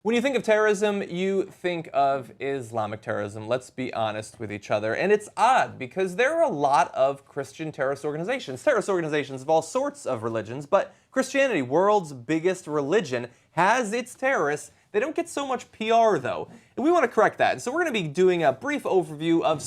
When you think of terrorism, you think of Islamic terrorism. Let's be honest with each other. And it's odd because there are a lot of Christian terrorist organizations of all sorts of religions, but Christianity, world's biggest religion, has its terrorists. They don't get so much PR though. And we want to correct that. And so we're going to be doing a brief overview of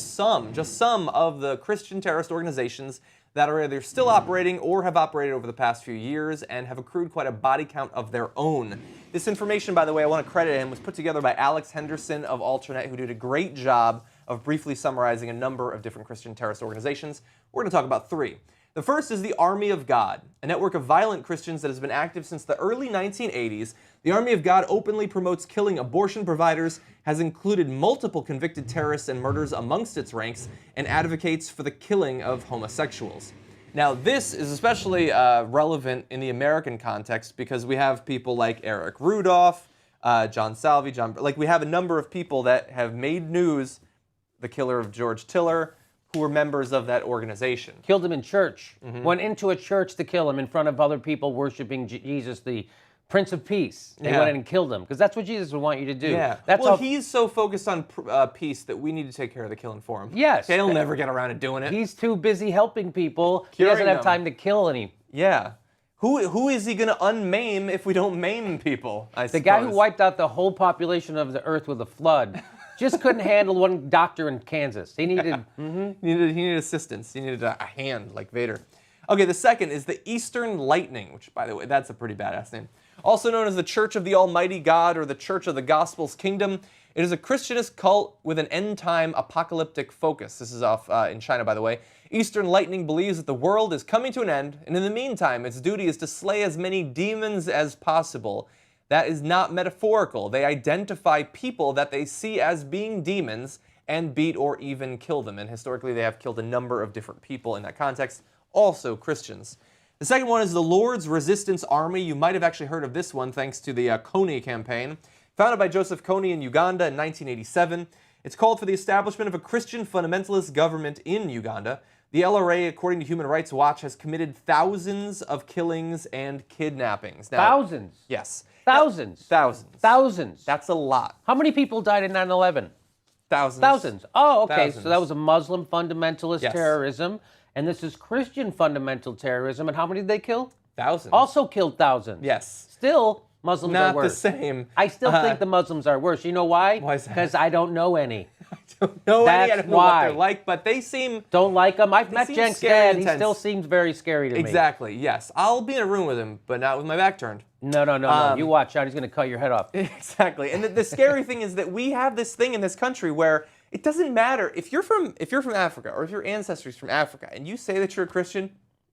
just some of the Christian terrorist organizations that are either still operating or have operated over the past few years and have accrued quite a body count of their own. This information, by the way, I want to credit him, was put together by Alex Henderson of Alternet, who did a great job of briefly summarizing a number of different Christian terrorist organizations. We're going to talk about three. The first is the Army of God, a network of violent Christians that has been active since the early 1980s. The Army of God openly promotes killing abortion providers, has included multiple convicted terrorists and murders amongst its ranks, and advocates for the killing of homosexuals. Now, this is especially relevant in the American context because we have people like Eric Rudolph, John Salvi, we have a number of people that have made news, the killer of George Tiller, who were members of that organization. Killed him in church. Went into a church to kill him in front of other people worshiping Jesus, the Prince of Peace. They went in and killed him, because that's what Jesus would want you to do. Yeah. He's so focused on peace that we need to take care of the killing for him. Yes. He'll never get around to doing it. He's too busy helping people. He doesn't have time to kill any. Yeah. Who is he going to unmaim if we don't maim people, I suppose? The guy who wiped out the whole population of the earth with a flood just couldn't handle one doctor in Kansas. He needed... He needed assistance. He needed a hand like Vader. Okay, the second is the Eastern Lightning, which, by the way, that's a pretty badass name. Also known as the Church of the Almighty God or the Church of the Gospel's Kingdom. It is a Christianist cult with an end-time apocalyptic focus. This is off in China, by the way. Eastern Lightning believes that the world is coming to an end, and in the meantime, its duty is to slay as many demons as possible. That is not metaphorical. They identify people that they see as being demons and beat or even kill them. And historically, they have killed a number of different people in that context, also Christians. The second one is the Lord's Resistance Army. You might have actually heard of this one thanks to the Kony campaign. Founded by Joseph Kony in Uganda in 1987. It's called for the establishment of a Christian fundamentalist government in Uganda. The LRA, according to Human Rights Watch, has committed thousands of killings and kidnappings. Now, thousands? Yes. Thousands? Thousands. Thousands? That's a lot. How many people died in 9/11? Thousands. Thousands. Oh, okay. Thousands. So that was a Muslim fundamentalist terrorism. And this is Christian fundamental terrorism. And how many did they kill? Thousands. Also killed thousands. Yes. Still, Muslims are worse. Not the same. I still think the Muslims are worse. You know why? Why is that? Because I don't know any. I don't know any. I don't know what they're like, but they seem... Don't like them. I've met Cenk's dad. He still seems very scary to me. Exactly, yes. I'll be in a room with him, but not with my back turned. No. You watch out. He's going to cut your head off. Exactly. And the scary thing is that we have this thing in this country where it doesn't matter if you're from Africa or if your ancestry's from Africa and you say that you're a Christian,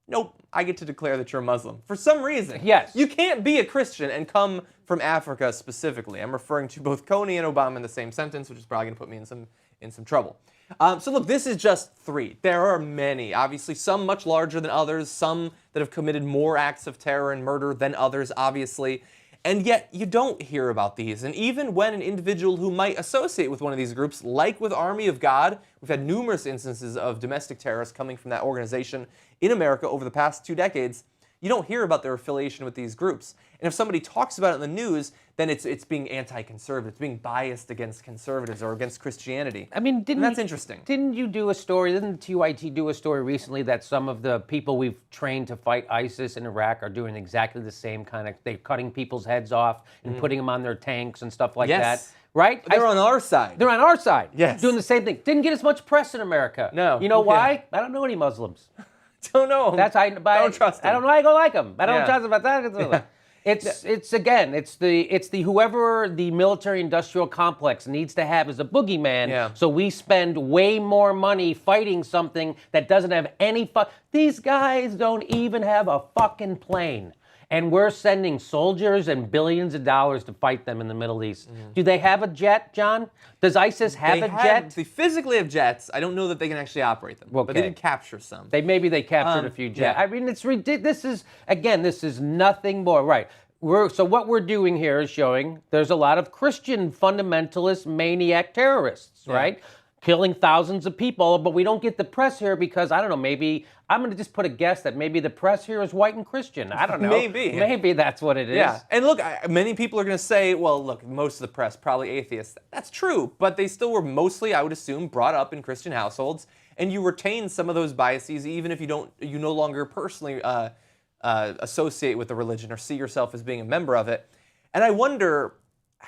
nope, I get to declare that you're a Muslim. For some reason. Yes. You can't be a Christian and come from Africa specifically. I'm referring to both Kony and Obama in the same sentence, which is probably going to put me in some trouble. So look, this is just three. There are many. Obviously, some much larger than others, some that have committed more acts of terror and murder than others, obviously. And yet, you don't hear about these. And even when an individual who might associate with one of these groups, like with Army of God, we've had numerous instances of domestic terrorists coming from that organization in America over the past 2 decades, you don't hear about their affiliation with these groups. And if somebody talks about it in the news, then it's being anti-conservative, it's being biased against conservatives or against Christianity. I mean, that's interesting. Didn't you do a story, didn't TYT do a story recently that some of the people we've trained to fight ISIS in Iraq are doing exactly the same kind of, they're cutting people's heads off and putting them on their tanks and stuff like that? Right? They're on our side. They're on our side. Yes. Doing the same thing. Didn't get as much press in America. No. You know why? I don't know any Muslims. Don't know them. Don't trust them. I don't know how I go like them. I don't trust them about that. It's the whoever the military-industrial complex needs to have as a boogeyman. Yeah. So we spend way more money fighting something that doesn't have any These guys don't even have a fucking plane. And we're sending soldiers and billions of dollars to fight them in the Middle East. Do they have a jet, John? Does ISIS have a jet? They physically have jets. I don't know that they can actually operate them. Okay. But they did capture some. Maybe they captured a few jets. Yeah. I mean, it's ridiculous. This is nothing more. Right. So what we're doing here is showing there's a lot of Christian fundamentalist maniac terrorists, right? Killing thousands of people, but we don't get the press here because, I don't know, maybe I'm going to just put a guess that maybe the press here is white and Christian. I don't know. Maybe. Maybe that's what it is. Yeah, and look, many people are going to say, well, look, most of the press, probably atheists. That's true, but they still were mostly, I would assume, brought up in Christian households, and you retain some of those biases even if you no longer personally associate with the religion or see yourself as being a member of it. And I wonder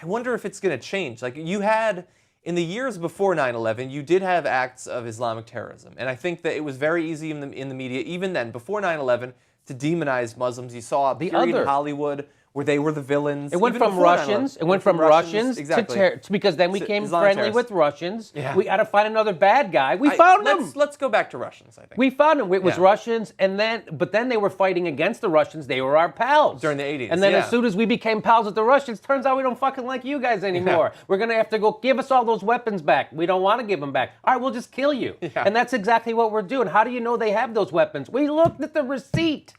if it's going to change. Like, you had, in the years before 9/11, you did have acts of Islamic terrorism. And I think that it was very easy in the media, even then, before 9/11, to demonize Muslims. You saw a period in Hollywood where they were the villains. It went from Russians. It went from Russians exactly. to because then we became Islamic friendly with Russians. Yeah. We got to find another bad guy. We found him. Let's go back to Russians, I think. We found him. It was Russians, but then they were fighting against the Russians. They were our pals during the 80s. And then as soon as we became pals with the Russians, turns out we don't fucking like you guys anymore. Yeah. We're gonna have to go give us all those weapons back. We don't want to give them back. All right, we'll just kill you. Yeah. And that's exactly what we're doing. How do you know they have those weapons? We looked at the receipt.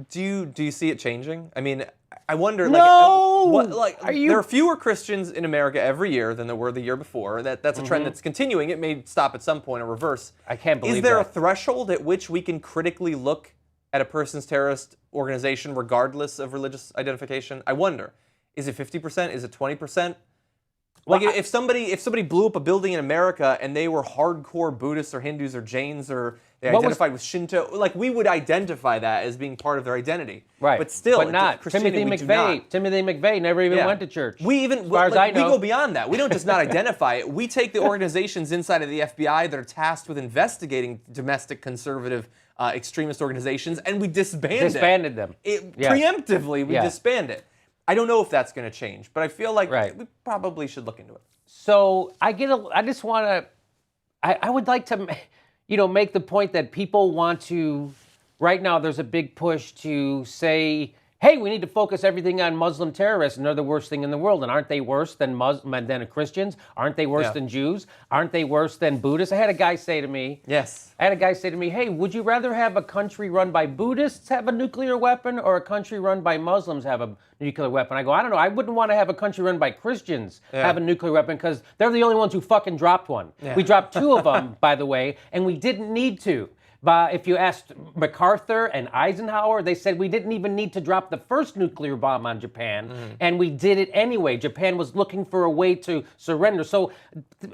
Do you see it changing? I mean, I wonder. No. There are fewer Christians in America every year than there were the year before. That's a trend that's continuing. It may stop at some point or reverse. I can't believe that. Is there a threshold at which we can critically look at a person's terrorist organization regardless of religious identification? I wonder. Is it 50%? Is it 20%? Like, if somebody blew up a building in America and they were hardcore Buddhists or Hindus or Jains or they identified with Shinto, like, we would identify that as being part of their identity. Right. But still, but not. Timothy McVeigh never even went to church. As far as I know. We go beyond that. We don't just not identify it. We take the organizations inside of the FBI that are tasked with investigating domestic conservative extremist organizations and we disbanded them. Preemptively, we disband it. I don't know if that's going to change, but I feel like we probably should look into it. So I just want to, I would like to, make the point that people want to, right now there's a big push to say, hey, we need to focus everything on Muslim terrorists, and they're the worst thing in the world. And aren't they worse than Christians? Aren't they worse than Jews? Aren't they worse than Buddhists? I had a guy say to me, hey, would you rather have a country run by Buddhists have a nuclear weapon or a country run by Muslims have a nuclear weapon? I go, I don't know. I wouldn't want to have a country run by Christians have a nuclear weapon because they're the only ones who fucking dropped one. Yeah. We dropped 2 of them, by the way, and we didn't need to. But if you asked MacArthur and Eisenhower, they said we didn't even need to drop the first nuclear bomb on Japan, and we did it anyway. Japan was looking for a way to surrender. So,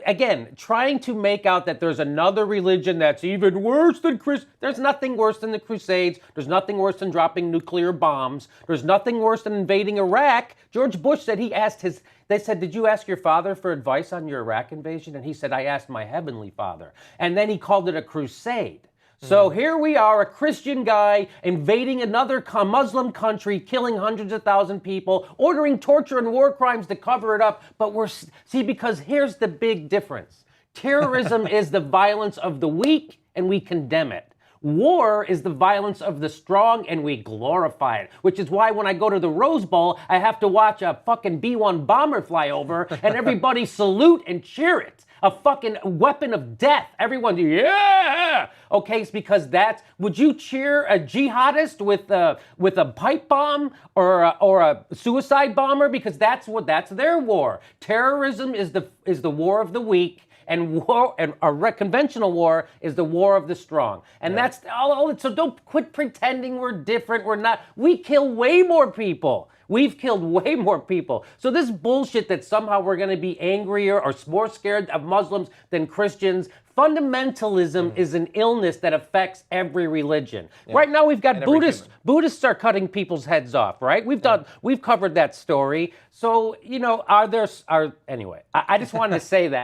again, trying to make out that there's another religion that's even worse than there's nothing worse than the Crusades. There's nothing worse than dropping nuclear bombs. There's nothing worse than invading Iraq. George Bush said they said, did you ask your father for advice on your Iraq invasion? And he said, I asked my heavenly father. And then he called it a crusade. So here we are, a Christian guy invading another Muslim country, killing hundreds of thousands of people, ordering torture and war crimes to cover it up. But because here's the big difference. Terrorism is the violence of the weak, and we condemn it. War is the violence of the strong, and we glorify it, which is why when I go to the Rose Bowl, I have to watch a fucking B-1 bomber fly over, and everybody salute and cheer it. A fucking weapon of death. Everyone, yeah! Okay, it's because would you cheer a jihadist with a pipe bomb or a suicide bomber? Because that's their war. Terrorism is the war of the weak. And conventional war is the war of the strong. And that's all. So don't quit pretending we're different. We're not. We kill way more people. We've killed way more people. So this bullshit that somehow we're going to be angrier or more scared of Muslims than Christians, fundamentalism is an illness that affects every religion. Yeah. Right now we've got Buddhists. Buddhists are cutting people's heads off, right? We've covered that story. So, anyway, I just wanted to say that.